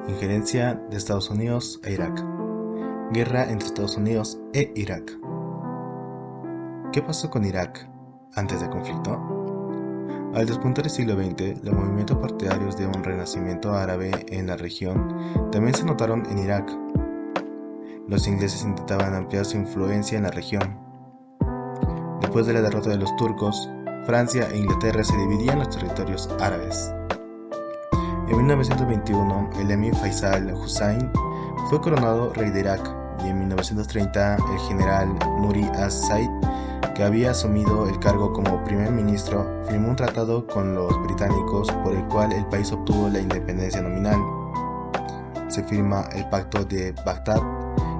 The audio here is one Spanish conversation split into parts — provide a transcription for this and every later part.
Injerencia de Estados Unidos a Irak. Guerra entre Estados Unidos e Irak. ¿Qué pasó con Irak antes del conflicto? Al despuntar el siglo XX, los movimientos partidarios de un renacimiento árabe en la región también se notaron en Irak. Los ingleses intentaban ampliar su influencia en la región. Después de la derrota de los turcos, Francia e Inglaterra se dividían los territorios árabes. En 1921, el emir Faisal Hussain fue coronado rey de Irak y en 1930 el general Nuri as-Said, que había asumido el cargo como primer ministro, firmó un tratado con los británicos por el cual el país obtuvo la independencia nominal. Se firma el Pacto de Bagdad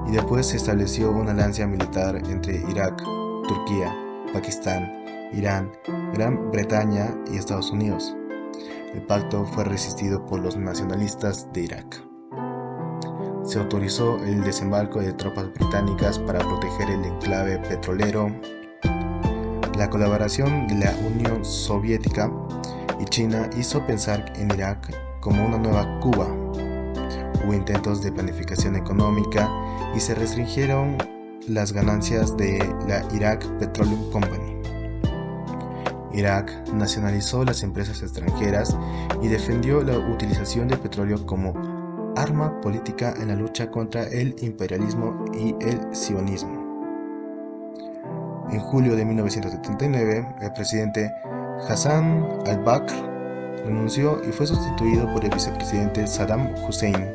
y después se estableció una alianza militar entre Irak, Turquía, Pakistán, Irán, Gran Bretaña y Estados Unidos. El pacto fue resistido por los nacionalistas de Irak. Se autorizó el desembarco de tropas británicas para proteger el enclave petrolero. La colaboración de la Unión Soviética y China hizo pensar en Irak como una nueva Cuba. Hubo intentos de planificación económica y se restringieron las ganancias de la Iraq Petroleum Company. Irak nacionalizó las empresas extranjeras y defendió la utilización del petróleo como arma política en la lucha contra el imperialismo y el sionismo. En julio de 1979, el presidente Hassan al-Bakr renunció y fue sustituido por el vicepresidente Saddam Hussein,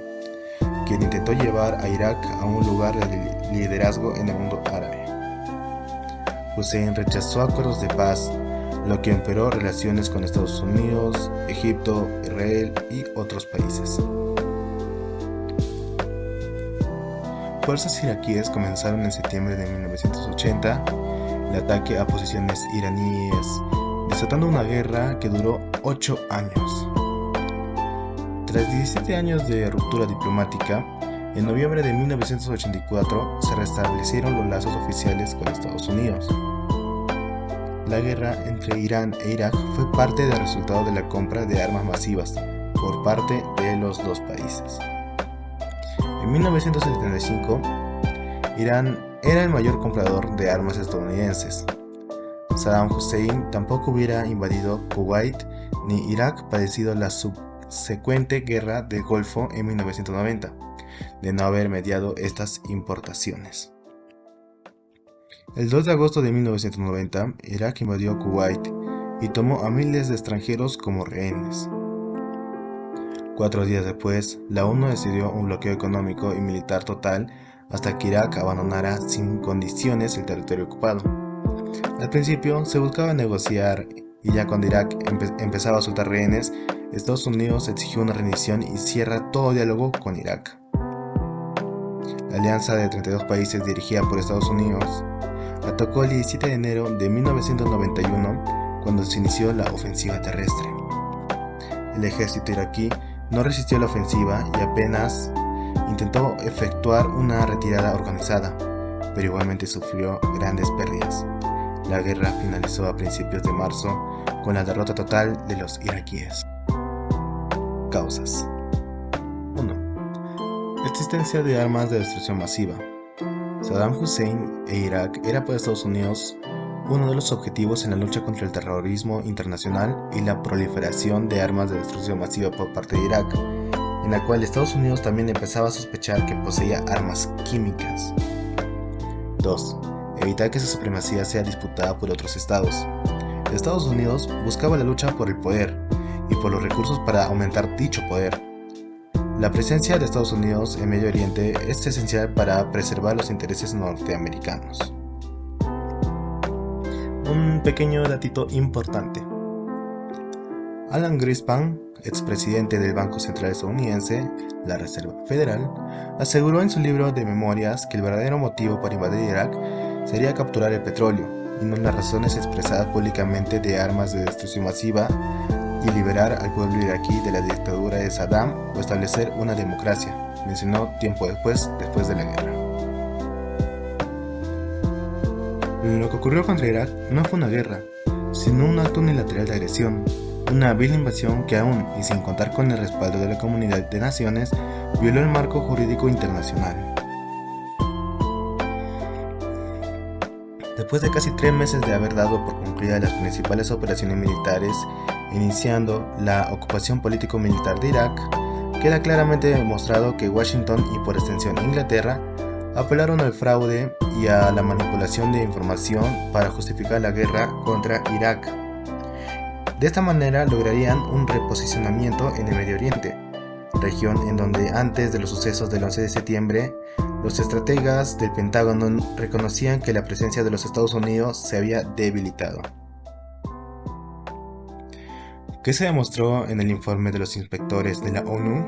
quien intentó llevar a Irak a un lugar de liderazgo en el mundo árabe. Hussein rechazó acuerdos de paz, lo que empeoró relaciones con Estados Unidos, Egipto, Israel y otros países. Fuerzas iraquíes comenzaron en septiembre de 1980 el ataque a posiciones iraníes, desatando una guerra que duró 8 años. Tras 17 años de ruptura diplomática, en noviembre de 1984 se restablecieron los lazos oficiales con Estados Unidos. La guerra entre Irán e Irak fue parte del resultado de la compra de armas masivas por parte de los dos países. En 1975, Irán era el mayor comprador de armas estadounidenses. Saddam Hussein tampoco hubiera invadido Kuwait ni Irak padecido la subsecuente guerra del Golfo en 1990, de no haber mediado estas importaciones. El 2 de agosto de 1990, Irak invadió Kuwait y tomó a miles de extranjeros como rehenes. 4 días después, la ONU decidió un bloqueo económico y militar total hasta que Irak abandonara sin condiciones el territorio ocupado. Al principio se buscaba negociar y ya cuando Irak empezaba a soltar rehenes, Estados Unidos exigió una rendición y cierra todo diálogo con Irak. La alianza de 32 países dirigida por Estados Unidos atacó el 17 de enero de 1991 cuando se inició la ofensiva terrestre. El ejército iraquí no resistió la ofensiva y apenas intentó efectuar una retirada organizada, pero igualmente sufrió grandes pérdidas. La guerra finalizó a principios de marzo con la derrota total de los iraquíes. Causas. 1. Existencia de armas de destrucción masiva. Saddam Hussein e Irak era para Estados Unidos uno de los objetivos en la lucha contra el terrorismo internacional y la proliferación de armas de destrucción masiva por parte de Irak, en la cual Estados Unidos también empezaba a sospechar que poseía armas químicas. 2. Evitar que esa supremacía sea disputada por otros estados. Estados Unidos buscaba la lucha por el poder y por los recursos para aumentar dicho poder. La presencia de Estados Unidos en Medio Oriente es esencial para preservar los intereses norteamericanos. Un pequeño datito importante. Alan Greenspan, expresidente del Banco Central estadounidense, la Reserva Federal, aseguró en su libro de memorias que el verdadero motivo para invadir Irak sería capturar el petróleo y no las razones expresadas públicamente de armas de destrucción masiva y liberar al pueblo iraquí de la dictadura de Saddam o establecer una democracia, mencionó tiempo después de la guerra. Lo que ocurrió contra Irak no fue una guerra, sino un acto unilateral de agresión. Una vil invasión que aún y sin contar con el respaldo de la comunidad de naciones, violó el marco jurídico internacional. Después de casi 3 meses de haber dado por concluidas las principales operaciones militares, iniciando la ocupación político-militar de Irak, queda claramente demostrado que Washington y por extensión Inglaterra apelaron al fraude y a la manipulación de información para justificar la guerra contra Irak. De esta manera lograrían un reposicionamiento en el Medio Oriente, región en donde antes de los sucesos del 11 de septiembre, los estrategas del Pentágono reconocían que la presencia de los Estados Unidos se había debilitado. ¿Qué se demostró en el informe de los inspectores de la ONU?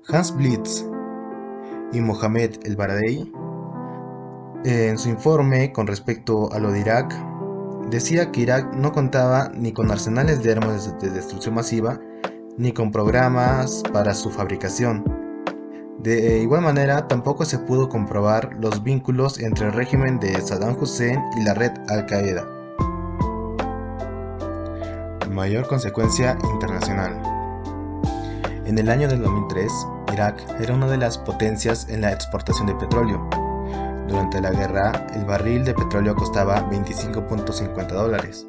Hans Blitz y Mohamed El-Baradei, en su informe con respecto a lo de Irak, decía que Irak no contaba ni con arsenales de armas de destrucción masiva, ni con programas para su fabricación. De igual manera, tampoco se pudo comprobar los vínculos entre el régimen de Saddam Hussein y la red Al-Qaeda. Mayor consecuencia internacional. En el año del 2003, Irak era una de las potencias en la exportación de petróleo. Durante la guerra, el barril de petróleo costaba $25.50,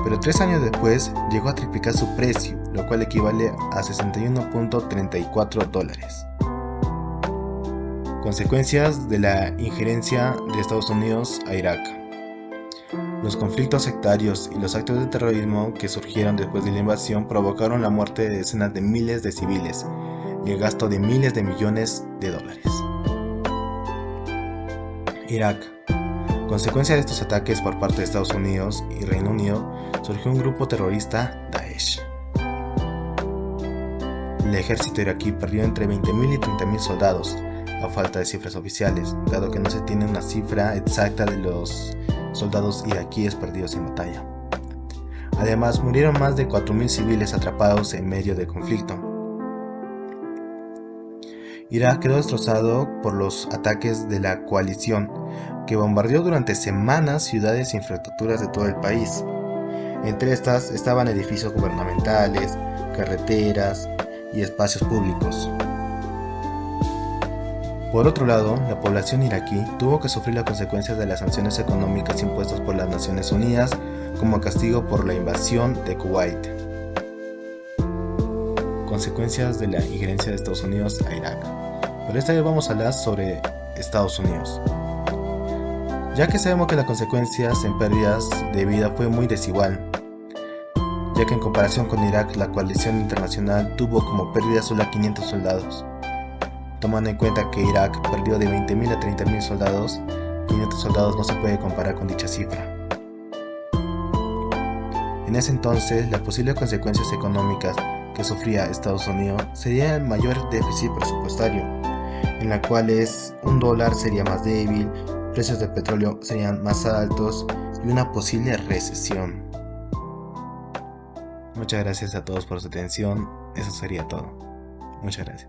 pero 3 años después llegó a triplicar su precio, lo cual equivale a $61.34. Consecuencias de la injerencia de Estados Unidos a Irak. Los conflictos sectarios y los actos de terrorismo que surgieron después de la invasión provocaron la muerte de decenas de miles de civiles y el gasto de miles de millones de dólares. Irak. Consecuencia de estos ataques por parte de Estados Unidos y Reino Unido, surgió un grupo terrorista, Daesh. El ejército iraquí perdió entre 20.000 y 30.000 soldados, a falta de cifras oficiales, dado que no se tiene una cifra exacta de los soldados iraquíes perdidos en batalla. Además, murieron más de 4.000 civiles atrapados en medio del conflicto. Irak quedó destrozado por los ataques de la coalición, que bombardeó durante semanas ciudades e infraestructuras de todo el país. Entre estas estaban edificios gubernamentales, carreteras y espacios públicos. Por otro lado, la población iraquí tuvo que sufrir las consecuencias de las sanciones económicas impuestas por las Naciones Unidas como castigo por la invasión de Kuwait. Consecuencias de la injerencia de Estados Unidos a Irak. Pero esta vez vamos a hablar sobre Estados Unidos, ya que sabemos que las consecuencias en pérdidas de vida fue muy desigual, ya que en comparación con Irak, la coalición internacional tuvo como pérdida solo a 500 soldados. Tomando en cuenta que Irak perdió de 20.000 a 30.000 soldados, 500 soldados no se puede comparar con dicha cifra. En ese entonces, las posibles consecuencias económicas que sufría Estados Unidos sería el mayor déficit presupuestario, en la cual un dólar sería más débil, precios del petróleo serían más altos y una posible recesión. Muchas gracias a todos por su atención, eso sería todo. Muchas gracias.